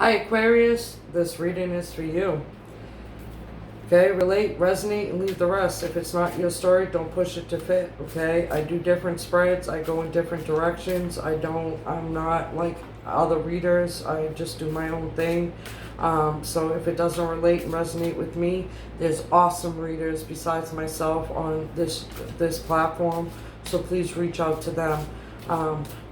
Hi Aquarius, this reading is for you. Okay, relate, resonate, and leave the rest. If it's not your story, don't push it to fit, okay? I do different spreads, I go in different directions. I'm not like other readers, I just do my own thing. So if it doesn't relate and resonate with me, there's awesome readers besides myself on this platform, so please reach out to them.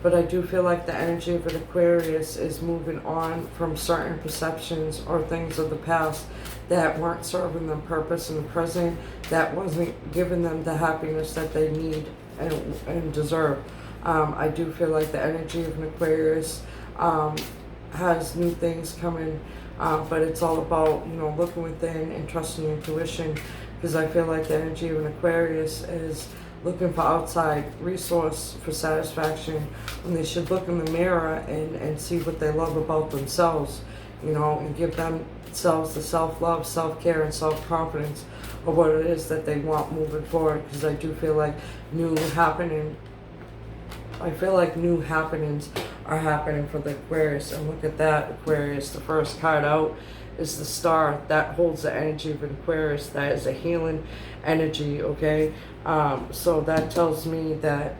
But I do feel like the energy of an Aquarius is moving on from certain perceptions or things of the past that weren't serving them purpose in the present, that wasn't giving them the happiness that they need and deserve. I do feel like the energy of an Aquarius has new things coming, but it's all about, looking within and trusting your intuition, because I feel like the energy of an Aquarius is looking for outside resource for satisfaction when they should look in the mirror and see what they love about themselves, and give themselves the self-love, self-care, and self-confidence of what it is that they want moving forward. Because I do feel like new happenings are happening for the Aquarius. And look at that, Aquarius. The first card out is the Star. That holds the energy of an Aquarius. That is a healing energy, okay? So that tells me that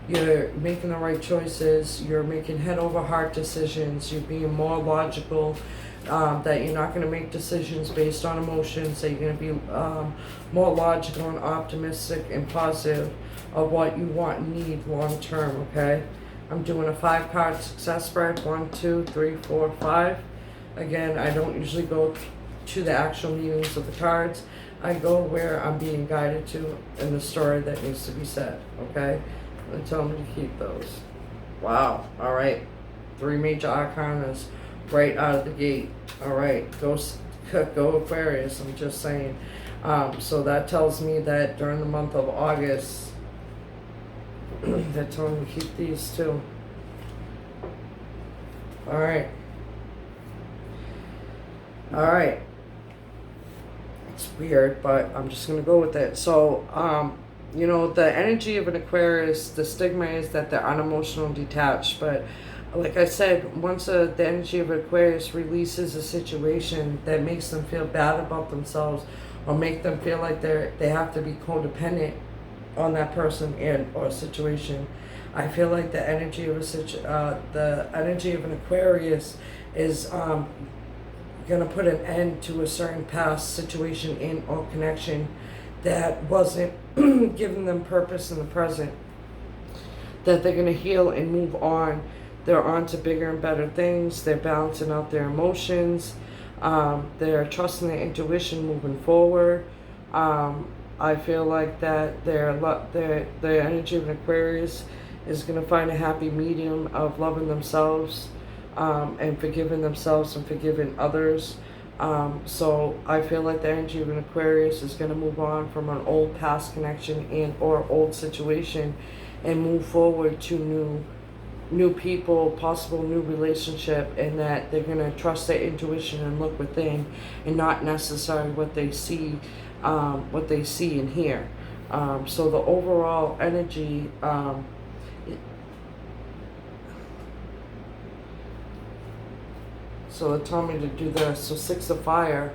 you're making the right choices, you're making head over heart decisions, you're being more logical, that you're not going to make decisions based on emotions, that you're going to be more logical and optimistic and positive of what you want and need long term, okay? I'm doing a 5-card success spread, 1, 2, 3, 4, 5. Again, I don't usually go to the actual meanings of the cards. I go where I'm being guided to in the story that needs to be said, okay? And tell me to keep those. Wow, all right. 3 major arcanas right out of the gate. All right, go Aquarius, I'm just saying. So that tells me that during the month of August, they're telling me to keep these too. All right. All right. It's weird, but I'm just going to go with it. So, the energy of an Aquarius, the stigma is that they're unemotional and detached. But like I said, once the energy of Aquarius releases a situation that makes them feel bad about themselves or make them feel like they have to be codependent on that person or situation, I feel like the energy of an Aquarius is going to put an end to a certain past situation or connection that wasn't giving them purpose in the present, that they're going to heal and move on. They're on to bigger and better things. They're balancing out their emotions. They're trusting their intuition moving forward. I feel like that their energy of an Aquarius is going to find a happy medium of loving themselves, and forgiving themselves and forgiving others. So I feel like the energy of an Aquarius is going to move on from an old past connection or old situation and move forward to new people, possible new relationship, and that they're going to trust their intuition and look within and not necessarily what they see and hear. So the overall energy, so they told me to do this. So 6 of fire,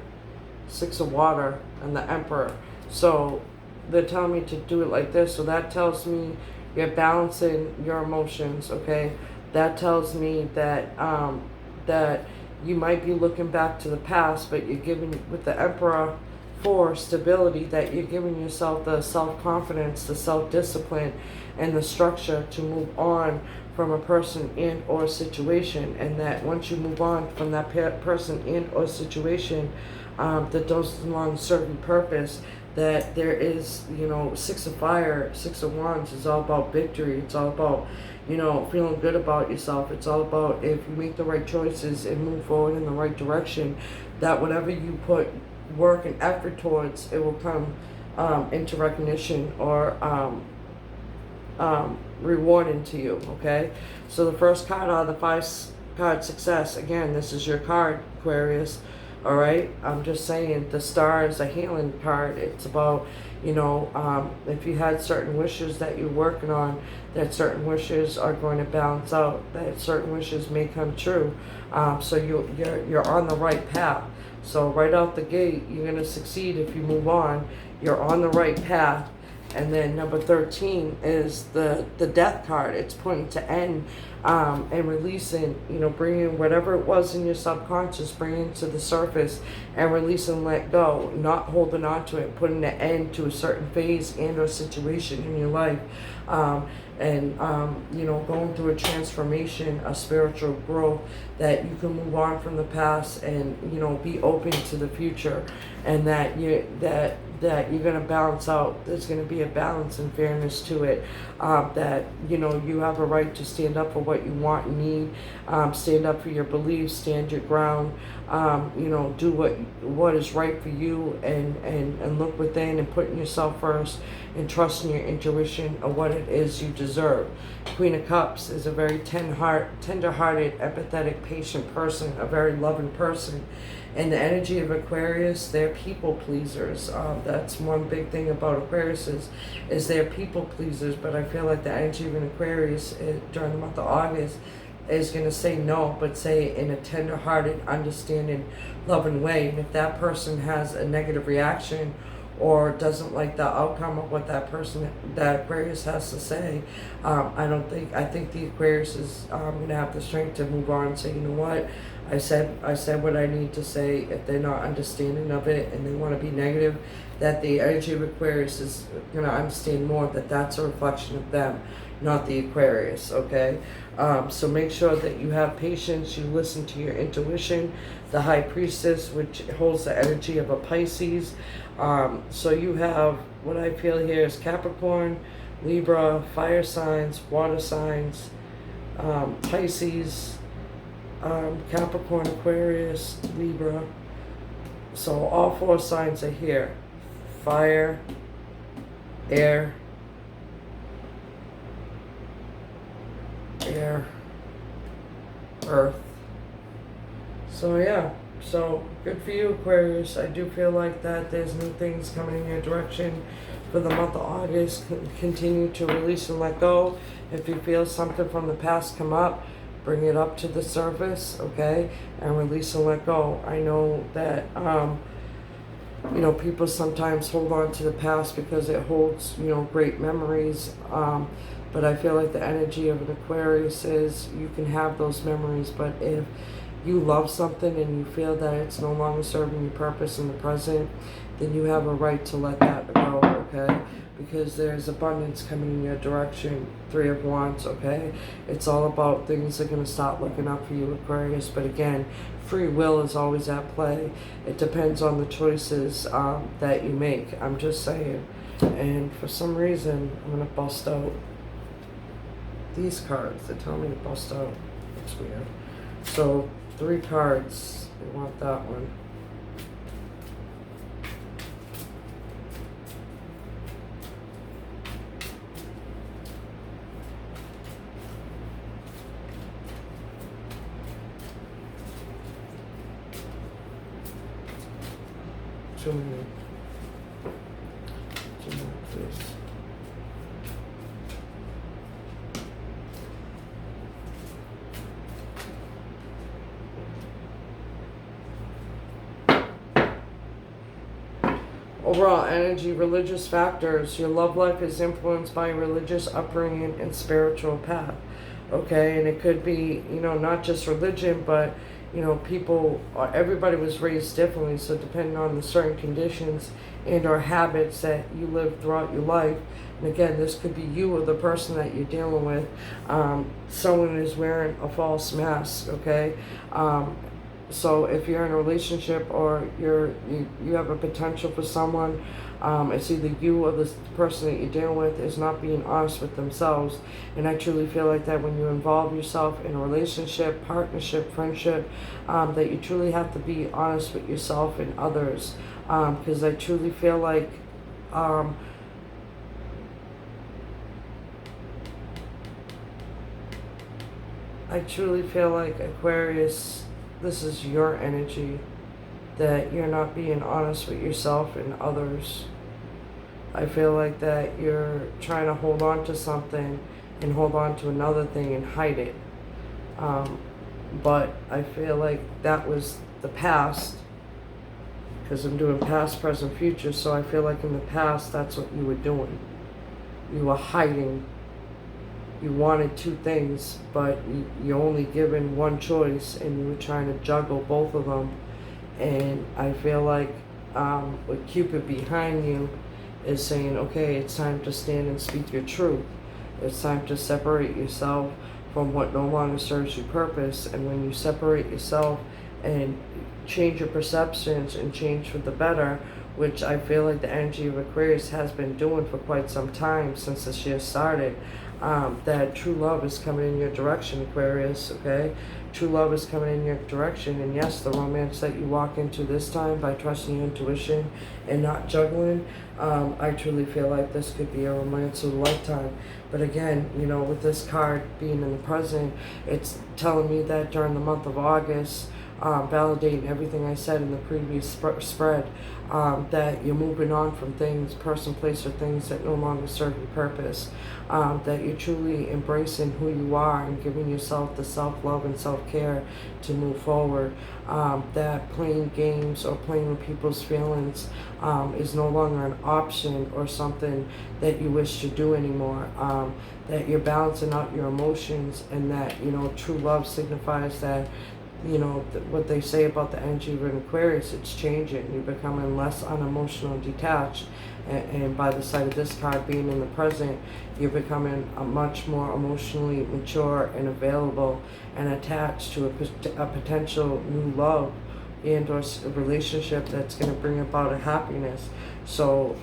6 of water, and the Emperor. So they're telling me to do it like this. So that tells me you're balancing your emotions, okay? That tells me that that you might be looking back to the past, but you're giving, with the Emperor, for stability, that you're giving yourself the self-confidence, the self-discipline, and the structure to move on from a person and or situation, and that once you move on from that person and or situation that doesn't long serve your purpose, that there is, 6 of fire, 6 of wands is all about victory. It's all about, feeling good about yourself. It's all about, if you make the right choices and move forward in the right direction, that whatever you put work and effort towards, it will come into recognition or rewarding to you, okay? So the first card out of the 5-card success, again, this is your card, Aquarius. All right, I'm just saying the star is a healing card. It's about, if you had certain wishes that you're working on, that certain wishes are going to balance out, that certain wishes may come true. So you're on the right path. So right out the gate, you're going to succeed if you move on. You're on the right path. And then number 13 is the death card. It's pointing to end, and releasing, bringing whatever it was in your subconscious, bringing it to the surface and release and let go, not holding on to it, putting an end to a certain phase and or situation in your life. Going through a transformation, a spiritual growth, that you can move on from the past and, be open to the future, and that you're going to balance out. There's going to be a balance and fairness to it, that, you have a right to stand up for what you want and need, stand up for your beliefs, stand your ground, do what is right for you, and look within and putting yourself first and trusting your intuition of what it is you deserve. Queen of Cups is a very tender-hearted, empathetic, patient person, a very loving person. And the energy of Aquarius, they're people pleasers. That's one big thing about Aquarius is they're people pleasers. But I feel like the energy of an Aquarius during the month of August is going to say no, but say in a tender-hearted, understanding, loving way. And if that person has a negative reaction or doesn't like the outcome of what that Aquarius has to say, I think the Aquarius is going to have the strength to move on and say, you know what, I said what I need to say. If they're not understanding of it and they want to be negative, that the energy of Aquarius is going to understand more that that's a reflection of them, not the Aquarius, okay? So make sure that you have patience, you listen to your intuition. The High Priestess, which holds the energy of a Pisces. So you have, what I feel here is Capricorn, Libra, fire signs, water signs, Pisces, Capricorn, Aquarius, Libra. So all 4 signs are here. Fire, air, earth. So yeah, so good for you, Aquarius. I do feel like that there's new things coming in your direction for the month of August. Continue to release and let go. If you feel something from the past come up, bring it up to the surface, okay, and release and let go. I know that people sometimes hold on to the past because it holds, great memories. But I feel like the energy of an Aquarius is you can have those memories, but if you love something and you feel that it's no longer serving your purpose in the present, then you have a right to let that go, okay? Because there's abundance coming in your direction. 3 of Wands, okay? It's all about things are going to start looking up for you, Aquarius. But again, free will is always at play. It depends on the choices that you make. I'm just saying. And for some reason, I'm going to bust out these cards. They tell me to bust out. It's weird. So 3 cards. We want that one. Too many, please. Overall energy, religious factors. Your love life is influenced by religious upbringing and spiritual path. Okay, and it could be, not just religion, but everybody was raised differently, so depending on the certain conditions and or habits that you live throughout your life, and again, this could be you or the person that you're dealing with, someone is wearing a false mask, okay? So if you're in a relationship or you have a potential for someone, it's either you or the person that you're dealing with is not being honest with themselves. And I truly feel like that when you involve yourself in a relationship, partnership, friendship, that you truly have to be honest with yourself and others. Because I truly feel like Aquarius, this is your energy. that you're not being honest with yourself and others. I feel like that you're trying to hold on to something and hold on to another thing and hide it. But I feel like that was the past, because I'm doing past, present, future. So I feel like in the past, that's what you were doing. You were hiding. You wanted two things, but you're only given one choice, and you were trying to juggle both of them. And I feel like with Cupid behind you is saying, okay, it's time to stand and speak your truth. It's time to separate yourself from what no longer serves you purpose. And when you separate yourself and change your perceptions and change for the better, which I feel like the energy of Aquarius has been doing for quite some time since this year started, that true love is coming in your direction, Aquarius, okay? True love is coming in your direction, and yes, the romance that you walk into this time by trusting your intuition and not juggling, I truly feel like this could be a romance of a lifetime. But again, you know, with this card being in the present, it's telling me that during the month of August, validating everything I said in the previous spread, that you're moving on from things, person, place, or things that no longer serve your purpose, that you're truly embracing who you are and giving yourself the self-love and self-care to move forward, that playing games or playing with people's feelings is no longer an option or something that you wish to do anymore, that you're balancing out your emotions, and that, you know, true love signifies that, you know, what they say about the energy of an Aquarius, it's changing. You're becoming less unemotional and detached. And by the side of this card being in the present, you're becoming a much more emotionally mature and available and attached to a potential new love and or a relationship that's going to bring about a happiness. So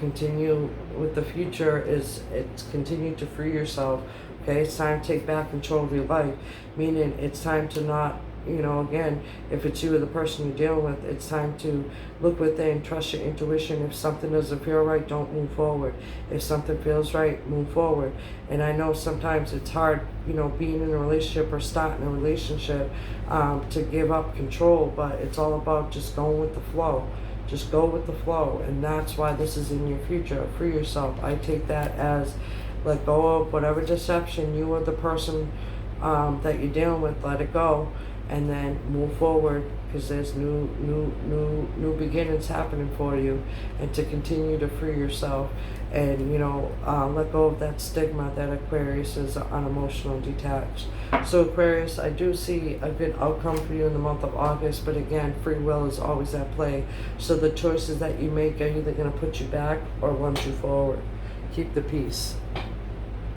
continue with the future is it's continue to free yourself. Okay, it's time to take back control of your life, meaning it's time to not, you know, again, if it's you or the person you're dealing with, it's time to look within, trust your intuition. If something doesn't feel right, don't move forward. If something feels right, move forward. And I know sometimes it's hard, you know, being in a relationship or starting a relationship, to give up control, but it's all about just going with the flow. Just go with the flow, and that's why this is in your future. Free yourself. I take that as let go of whatever deception you or the person that you're dealing with. Let it go, and then move forward, because there's new beginnings happening for you, and to continue to free yourself, and, you know, let go of that stigma that Aquarius is unemotional, detached. So Aquarius, I do see a good outcome for you in the month of August, but again, free will is always at play. So the choices that you make are either going to put you back or launch you forward. Keep the peace.